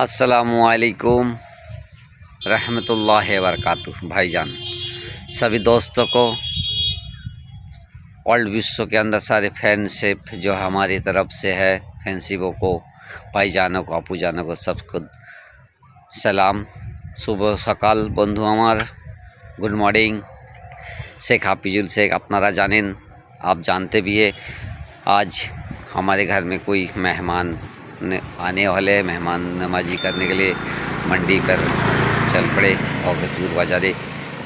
अस्सलामुअलैकुम रहमतुल्लाहि वबरकातुहू। भाईजान सभी दोस्तों को वर्ल्ड विश्व के अंदर सारे फ्रेंडशिप जो हमारी तरफ से है, फ्रेंडशिपों को, भाईजानों को, आपू जानों को, सबको सलाम। सुबह सकाल बंधु हमार गुड मॉर्निंग। शेख हाफिजुल शेख अपनारा जानें, आप जानते भी है। आज हमारे घर में कोई मेहमान आने वाले, मेहमान नमाजी करने के लिए मंडी पर चल पड़े অগতপুর বাজারে।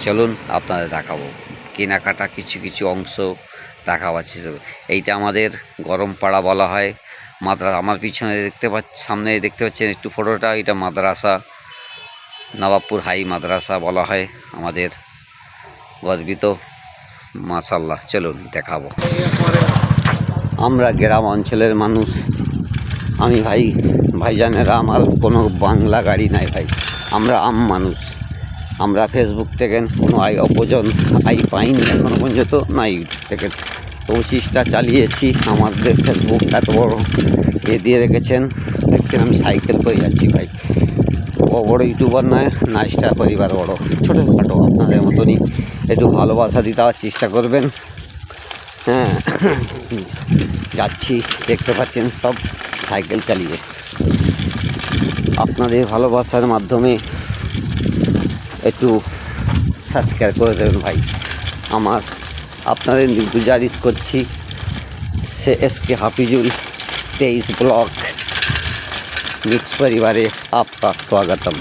চলুন আপনাদের দেখাবো কেনাকাটা কিছু কিছু অংশ দেখাচ্ছি। এইটা আমাদের গরমপাড়া বলা হয় মাদ্রাসা। আমার পিছনে দেখতে পাচ্ছেন, সামনে দেখতে পাচ্ছেন একটু ফটোটা, এটা মাদ্রাসা, নবাবপুর হাই মাদ্রাসা বলা হয় আমাদের, গর্বিত মাশাআল্লাহ। চলুন দেখাবো। আমরা গ্রাম অঞ্চলের মানুষ। আমি ভাইজানেরা, আমার কোনো বাংলা গাড়ি নাই ভাই, আমরা আম মানুষ। আমরা ফেসবুক থেকে কোনো আই পাইনি এখনও পর্যন্ত, না ইউটিউব থেকে। তো চেষ্টা চালিয়েছি। আমাদের ফেসবুক এত বড় দিয়ে রেখেছেন, দেখছেন আমি সাইকেল করে যাচ্ছি ভাই। বড় ইউটিউবার নয়, না স্টার পরিবার বড়, ছোটোখাটো আপনাদের মতনই একটু ভালোবাসা দিতে চেষ্টা করবেন। হ্যাঁ, যাচ্ছি, দেখতে পাচ্ছেন সব সাইকেল চালিয়ে। আপনাদের ভালোবাসার মাধ্যমে একটু সাবস্ক্রাইব করে দেবেন ভাই। আপনাদের গুজারিশ করছি। SK हाफिजुल 23 ब्लॉक मिक्स परिवारे आपका स्वागतम।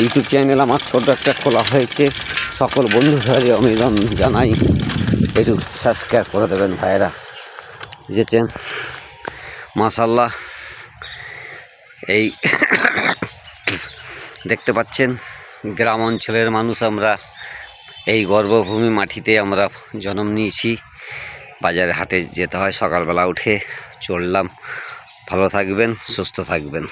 यूट्यूब चैनल আমার ছোট একটা খোলা হয়েছে, সকল বন্ধুদের আবেদন জানাই একটু সাবস্ক্রাইব করে দেবেন ভাইরা। বুঝেছেন? মাশাআল্লাহ। এই দেখতে পাচ্ছেন গ্রাম অঞ্চলের মানুষ আমরা, এই গর্ভভূমি মাটিতে আমরা জন্ম নিয়েছি। বাজারে হাটে যেতে হয়, সকালবেলা উঠে চললাম। ভালো থাকবেন, সুস্থ থাকবেন।